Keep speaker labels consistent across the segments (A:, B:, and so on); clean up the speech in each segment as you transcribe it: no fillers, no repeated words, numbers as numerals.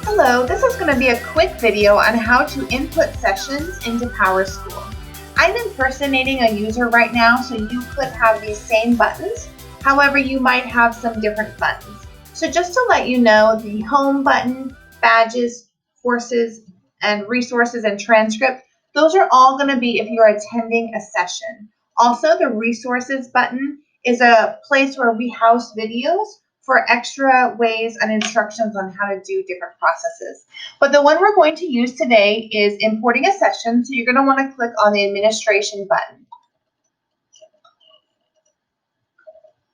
A: Hello, this is going to be a quick video on how to input sessions into PowerSchool. I'm impersonating a user right now, so you could have these same buttons. However, you might have some different buttons. So just to let you know, the home button, badges, courses, and resources and transcript, those are all going to be if you're attending a session. Also, the resources button is a place where we house videos for extra ways and instructions on how to do different processes. But the one we're going to use today is importing a session, so you're going to want to click on the administration button.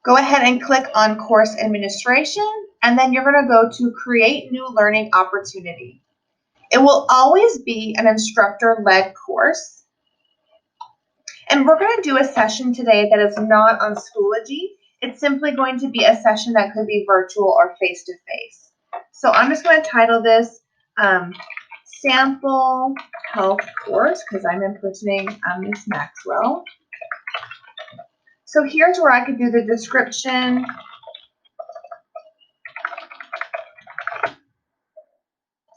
A: Go ahead and click on course administration, and then you're going to go to create new learning opportunity. It will always be an instructor-led course. And we're going to do a session today that is not on Schoology. It's simply going to be a session that could be virtual or face-to-face. So I'm just going to title this Sample Health Course because I'm impersonating Miss Maxwell. So here's where I could do the description.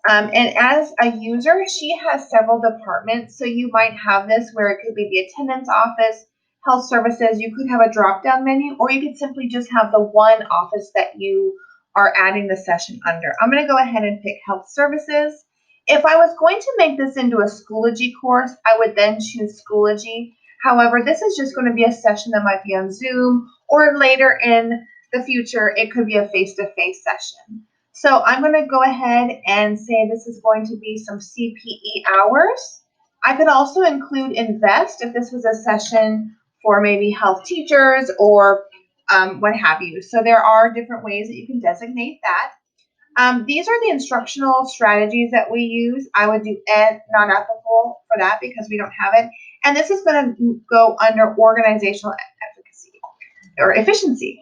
A: And as a user, she has several departments. So you might have this where it could be the attendance office, health services. You could have a drop-down menu, or you could simply just have the one office that you are adding the session under. I'm going to go ahead and pick health services. If I was going to make this into a Schoology course, I would then choose Schoology. However, this is just going to be a session that might be on Zoom, or later in the future, it could be a face-to-face session. So I'm going to go ahead and say this is going to be some CPE hours. I could also include invest if this was a session for maybe health teachers or what have you. So there are different ways that you can designate that. These are the instructional strategies that we use. I would do non-applicable for that because we don't have it. And this is going to go under organizational efficacy or efficiency.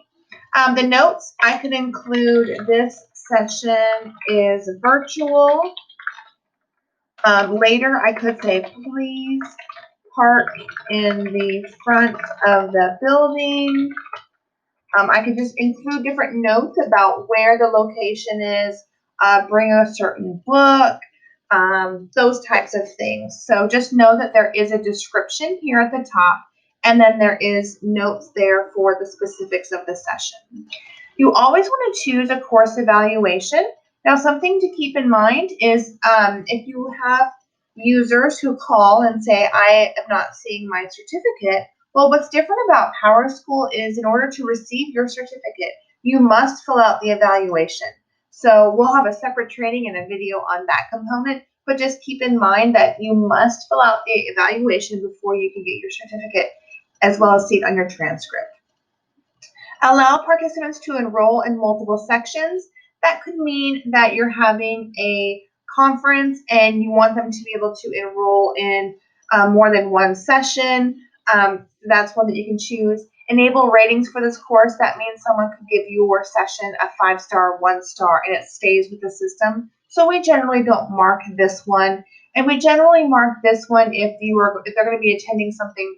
A: The notes, I could include this session is virtual. Later, I could say, please park in the front of the building. I could just include different notes about where the location is, bring a certain book, those types of things. So just know that there is a description here at the top, and then there is notes there for the specifics of the session. You always want to choose a course evaluation. Now, something to keep in mind is if you have users who call and say, I am not seeing my certificate, well, what's different about PowerSchool is in order to receive your certificate, you must fill out the evaluation. So we'll have a separate training and a video on that component, but just keep in mind that you must fill out the evaluation before you can get your certificate, as well as see it on your transcript. Allow participants to enroll in multiple sections. That could mean that you're having a conference and you want them to be able to enroll in more than one session. That's one that you can choose. Enable ratings for this course. That means someone could give your session a 5-star, 1-star, and it stays with the system. So we generally don't mark this one. And we generally mark this one if they're going to be attending something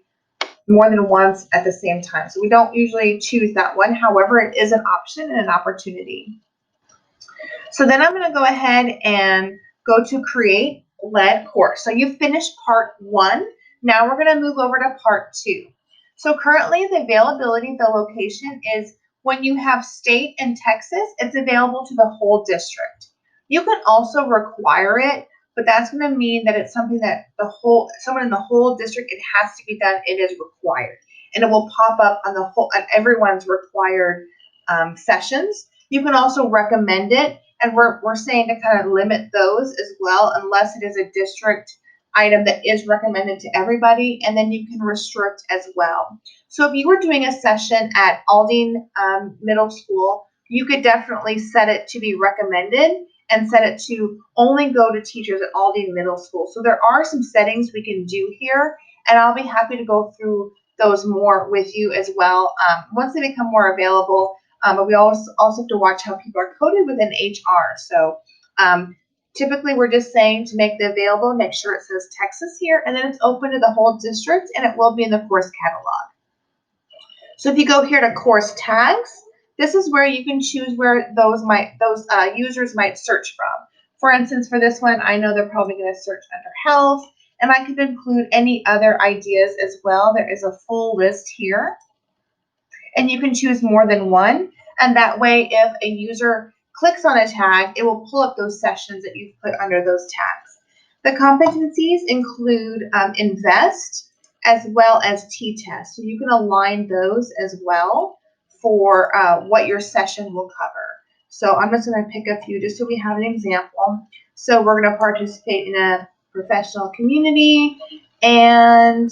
A: more than once at the same time. So we don't usually choose that one. However, it is an option and an opportunity. So then I'm going to go ahead and go to create lead course. So you've finished part 1. Now we're going to move over to part 2. So currently the availability, the location is when you have state and Texas, it's available to the whole district. You can also require it, but that's going to mean that it's something that someone in the whole district, it has to be done. It is required, and it will pop up on everyone's required sessions. You can also recommend it, and we're saying to kind of limit those as well, unless it is a district item that is recommended to everybody, and then you can restrict as well. So if you were doing a session at Aldine Middle School, you could definitely set it to be recommended and set it to only go to teachers at Aldine Middle School. So there are some settings we can do here, and I'll be happy to go through those more with you as well once they become more available. But we also have to watch how people are coded within HR. So typically we're just saying to make the available, make sure it says Texas here, and then it's open to the whole district, and it will be in the course catalog. So if you go here to course tags, this is where you can choose where those users might search from. For instance, for this one, I know they're probably going to search under health, and I could include any other ideas as well. There is a full list here, and you can choose more than one. And that way, if a user clicks on a tag, it will pull up those sessions that you've put under those tags. The competencies include invest as well as t-test. So you can align those as well for what your session will cover. So I'm just going to pick a few just so we have an example. So we're going to participate in a professional community, and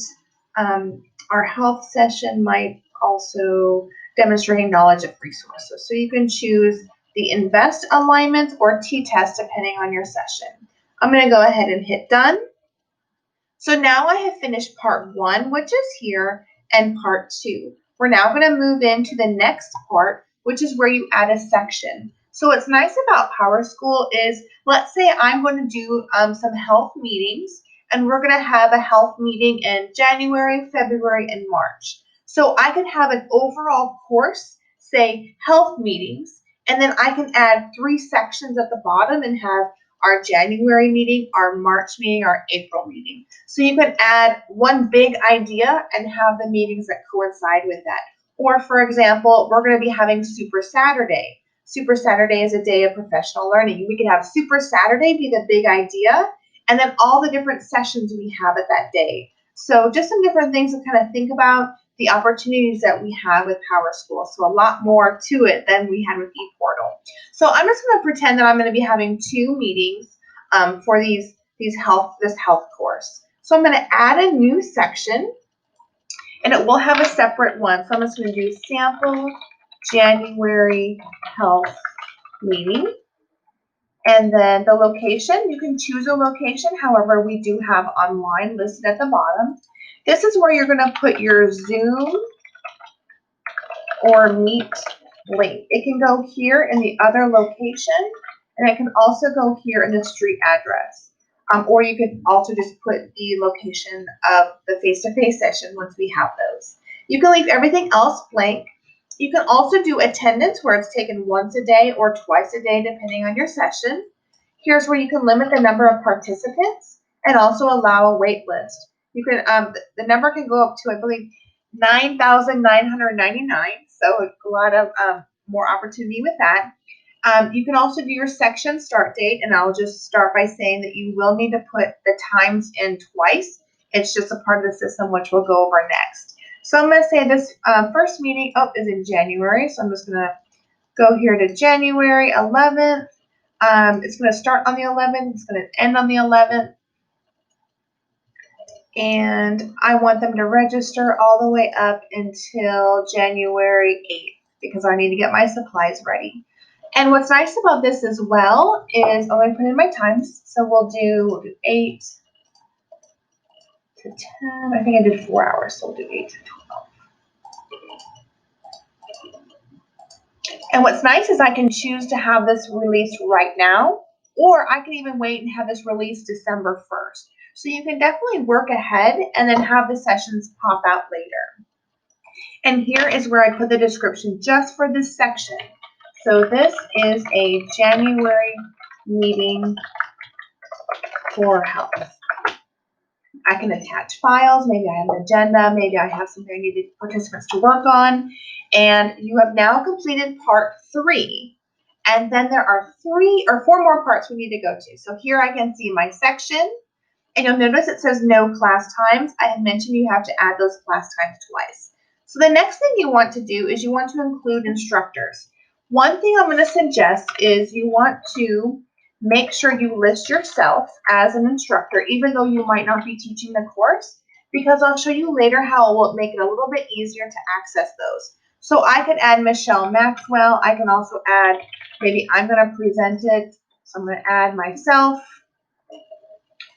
A: our health session might also demonstrating knowledge of resources. So you can choose the invest alignments or t-test depending on your session. I'm going to go ahead and hit done. So now I have finished part 1, which is here, and part 2. We're now going to move into the next part, which is where you add a section. So what's nice about PowerSchool is, let's say I'm going to do some health meetings, and we're going to have a health meeting in January, February, and March. So I could have an overall course, say health meetings, and then I can add 3 sections at the bottom and have our January meeting, our March meeting, our April meeting. So you can add one big idea and have the meetings that coincide with that. Or for example, we're going to be having Super Saturday. Super Saturday is a day of professional learning. We could have Super Saturday be the big idea, and then all the different sessions we have at that day. So just some different things to kind of think about the opportunities that we have with PowerSchool. So a lot more to it than we had with ePortal. So I'm just going to pretend that I'm going to be having 2 meetings for this health course. So I'm going to add a new section, and it will have a separate one. So I'm just going to do sample January health meeting. And then the location, you can choose a location. However, we do have online listed at the bottom. This is where you're going to put your Zoom or Meet link. It can go here in the other location, and it can also go here in the street address. Or you could also just put the location of the face-to-face session once we have those. You can leave everything else blank. You can also do attendance where it's taken once a day or twice a day depending on your session. Here's where you can limit the number of participants and also allow a wait list. You can the number can go up to, I believe, 9,999, so a lot of more opportunity with that. You can also do your section start date, and I'll just start by saying that you will need to put the times in twice. It's just a part of the system, which we'll go over next. So I'm going to say this first meeting is in January, so I'm just going to go here to January 11th. It's going to start on the 11th. It's going to end on the 11th. And I want them to register all the way up until January 8th because I need to get my supplies ready. And what's nice about this as well is, I'm going to put in my times. So we'll do 8 to 10. I think I did 4 hours, so we'll do 8 to 12. And what's nice is I can choose to have this released right now, or I can even wait and have this released December 1st. So you can definitely work ahead and then have the sessions pop out later. And here is where I put the description just for this section. So this is a January meeting for health. I can attach files. Maybe I have an agenda. Maybe I have something I need the participants to work on. And you have now completed part 3. And then there are 3 or 4 more parts we need to go to. So here I can see my section. And you'll notice it says no class times. I had mentioned you have to add those class times twice. So the next thing you want to do is you want to include instructors. One thing I'm going to suggest is you want to make sure you list yourself as an instructor, even though you might not be teaching the course, because I'll show you later how it will make it a little bit easier to access those. So I could add Michelle Maxwell. I can also add, maybe I'm going to present it, so I'm going to add myself.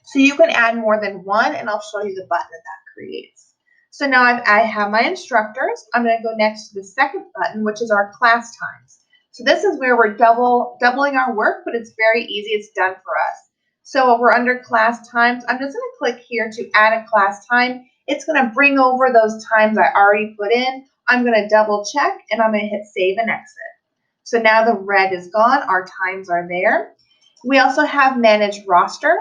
A: So you can add more than one, and I'll show you the button that creates. So now I have my instructors. I'm going to go next to the second button, which is our class times. So this is where we're doubling our work, but it's very easy. It's done for us. So we're under class times. I'm just going to click here to add a class time. It's going to bring over those times I already put in. I'm going to double check, and I'm going to hit save and exit. So now the red is gone. Our times are there. We also have manage roster.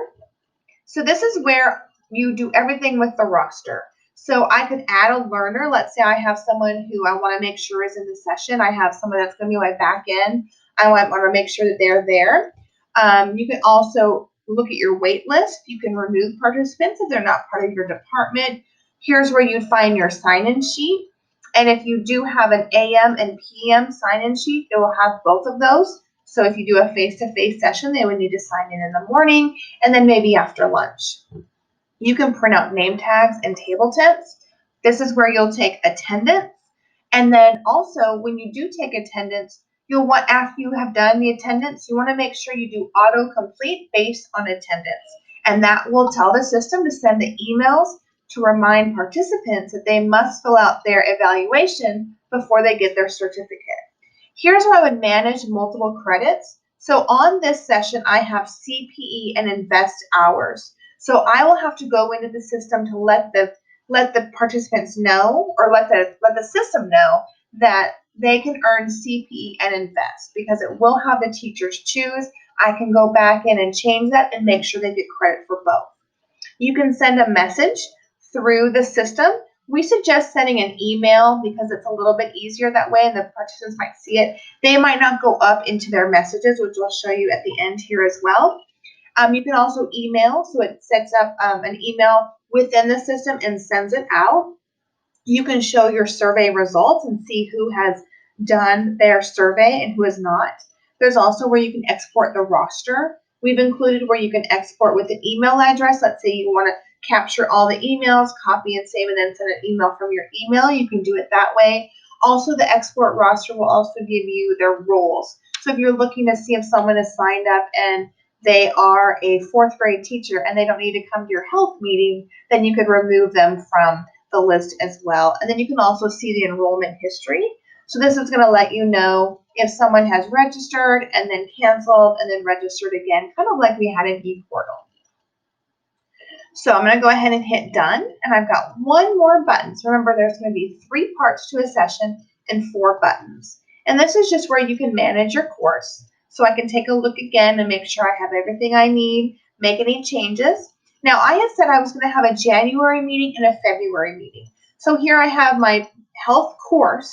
A: So this is where you do everything with the roster. So I could add a learner. Let's say I have someone who I want to make sure is in the session. I have someone that's going to be my back end. I want to make sure that they're there. You can also look at your wait list. You can remove participants if they're not part of your department. Here's where you'd find your sign-in sheet. And if you do have an AM and PM sign-in sheet, it will have both of those. So if you do a face-to-face session, they would need to sign in the morning and then maybe after lunch. You can print out name tags and table temps. This is where you'll take attendance. And then also when you do take attendance, you'll want, after you have done the attendance, you want to make sure you do autocomplete based on attendance. And that will tell the system to send the emails to remind participants that they must fill out their evaluation before they get their certificate. Here's where I would manage multiple credits. So on this session, I have CPE and invest hours. So I will have to go into the system to let the participants know, or let the system know that they can earn CPE and invest, because it will have the teachers choose. I can go back in and change that and make sure they get credit for both. You can send a message through the system. We suggest sending an email because it's a little bit easier that way and the participants might see it. They might not go up into their messages, which I'll show you at the end here as well. You can also email, so it sets up an email within the system and sends it out. You can show your survey results and see who has done their survey and who has not. There's also where you can export the roster. We've included where you can export with an email address. Let's say you want to capture all the emails, copy and save, and then send an email from your email. You can do it that way. Also, the export roster will also give you their roles. So if you're looking to see if someone is signed up and they are a 4th grade teacher and they don't need to come to your health meeting, then you could remove them from the list as well. And then you can also see the enrollment history. So this is going to let you know if someone has registered and then canceled and then registered again, kind of like we had in ePortal. So I'm going to go ahead and hit done, and I've got one more button. So remember, there's going to be 3 parts to a session and 4 buttons. And this is just where you can manage your course. So I can take a look again and make sure I have everything I need, make any changes. Now, I had said I was going to have a January meeting and a February meeting. So here I have my health course,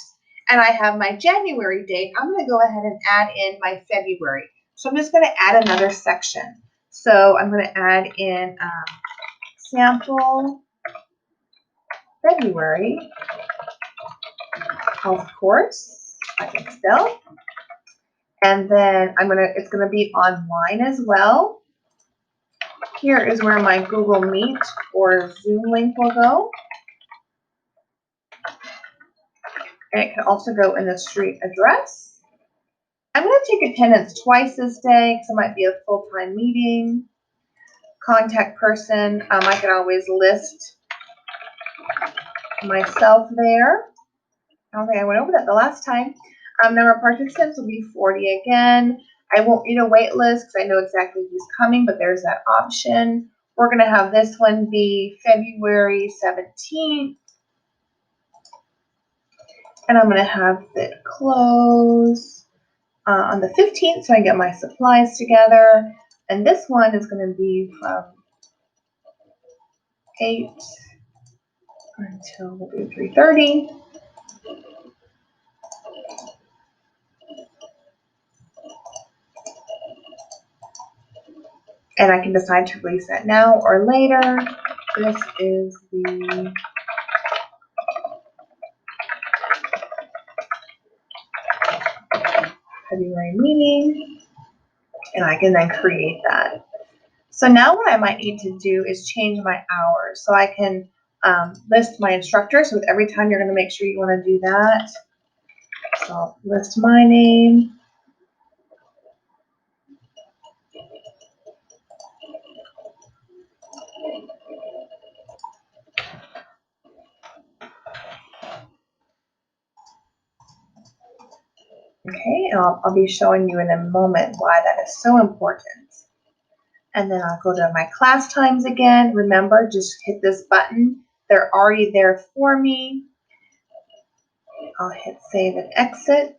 A: and I have my January date. I'm going to go ahead and add in my February. So I'm just going to add another section. So I'm going to add in sample February health course, I can spell. And then it's going to be online as well. Here is where my Google Meet or Zoom link will go. And it can also go in the street address. I'm going to take attendance twice this day because it might be a full-time meeting. Contact person, I can always list myself there. I don't think I went over that the last time. Number of participants will be 40 again. I won't need a wait list because I know exactly who's coming, but there's that option. We're going to have this one be February 17th. And I'm going to have it close on the 15th so I get my supplies together. And this one is going to be from 8 until 3:30. And I can decide to release that now or later. This is the February meeting, and I can then create that. So now what I might need to do is change my hours. So I can list my instructor. So with every time you're going to make sure you want to do that. So I'll list my name. Okay, and I'll be showing you in a moment why that is so important. And then I'll go to my class times again. Remember, just hit this button. They're already there for me. I'll hit save and exit.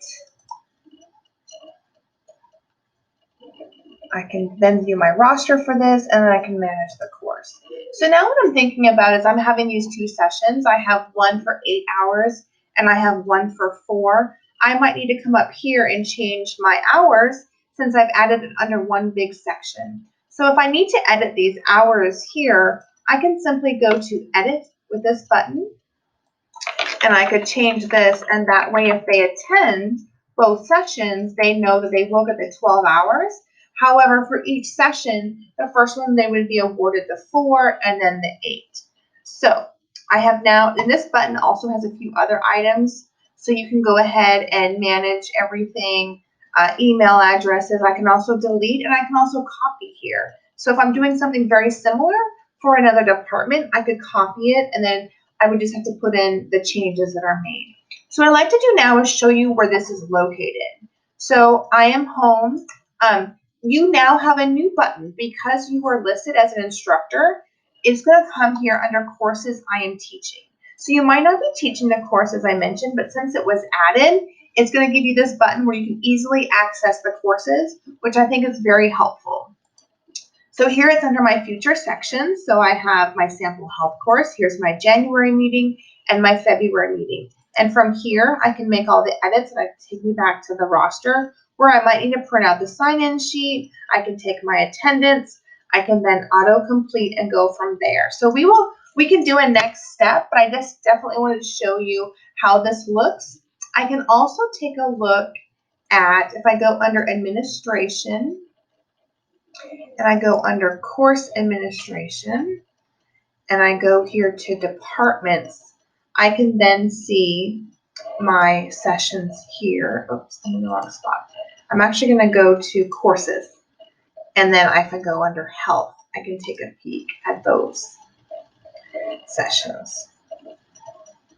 A: I can then view my roster for this, and then I can manage the course. So now what I'm thinking about is I'm having these 2 sessions. I have one for 8 hours, and I have one for 4. I might need to come up here and change my hours since I've added it under one big section. So if I need to edit these hours here, I can simply go to Edit with this button, and I could change this, and that way if they attend both sessions, they know that they will get the 12 hours. However, for each session, the first one they would be awarded the 4 and then the 8. So I have now, and this button also has a few other items, so you can go ahead and manage everything, email addresses. I can also delete, and I can also copy here. So if I'm doing something very similar for another department, I could copy it, and then I would just have to put in the changes that are made. So what I'd like to do now is show you where this is located. So I am home. You now have a new button because you are listed as an instructor. It's going to come here under Courses I am teaching. So you might not be teaching the course as I mentioned, but since it was added, it's going to give you this button where you can easily access the courses, which I think is very helpful. So here it's under my future section. So I have my sample health course. Here's my January meeting and my February meeting. And from here, I can make all the edits that take me back to the roster where I might need to print out the sign-in sheet. I can take my attendance. I can then auto-complete and go from there. So we can do a next step, but I just definitely wanted to show you how this looks. I can also take a look at, if I go under administration, and I go under course administration, and I go here to departments, I can then see my sessions here. Oops, I'm in the wrong spot. I'm actually going to go to courses, and then I can go under health. I can take a peek at those sessions.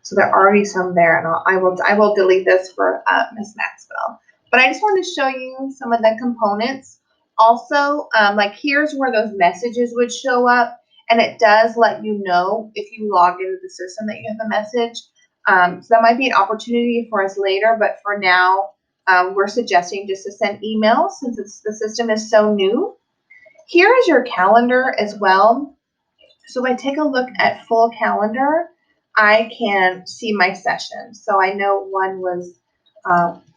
A: So there are already some there, and I will delete this for Ms. Maxwell. But I just wanted to show you some of the components. Also, like here's where those messages would show up, and it does let you know if you log into the system that you have a message. So that might be an opportunity for us later, but for now, we're suggesting just to send emails since the system is so new. Here is your calendar as well. So if I take a look at full calendar, I can see my sessions. So I know one was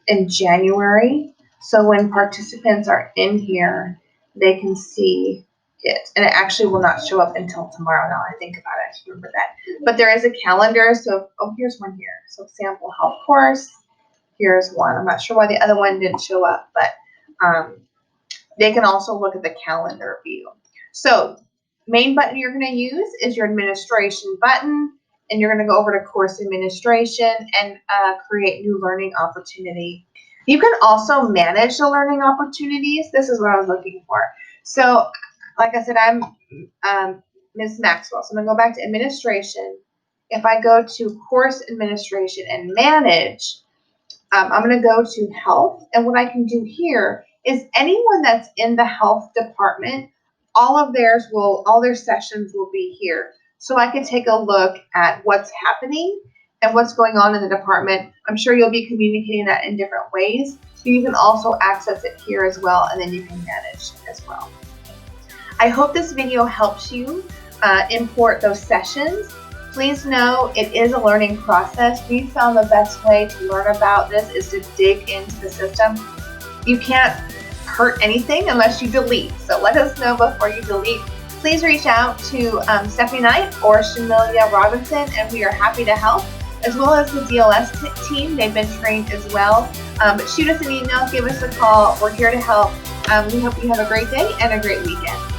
A: in January. So when participants are in here, they can see it. And it actually will not show up until tomorrow now I think about it. I remember that. But there is a calendar. So, oh, here's one here. So sample health course. Here's one. I'm not sure why the other one didn't show up, but they can also look at the calendar view. So main button you're going to use is your administration button. And you're going to go over to course administration and create new learning opportunity. You can also manage the learning opportunities. This is what I was looking for. So like I said, I'm Ms. Maxwell. So I'm going to go back to administration. If I go to course administration and manage, I'm going to go to health. And what I can do here is anyone that's in the health department, all their sessions will be here. So I can take a look at what's happening and what's going on in the department. I'm sure you'll be communicating that in different ways. So you can also access it here as well, and then you can manage as well. I hope this video helps you import those sessions. Please know it is a learning process. We found the best way to learn about this is to dig into the system. You can't hurt anything unless you delete. So let us know before you delete. Please reach out to Stephanie Knight or Shamilia Robinson, and we are happy to help, as well as the DLS team. They've been trained as well. But shoot us an email, give us a call. We're here to help. We hope you have a great day and a great weekend.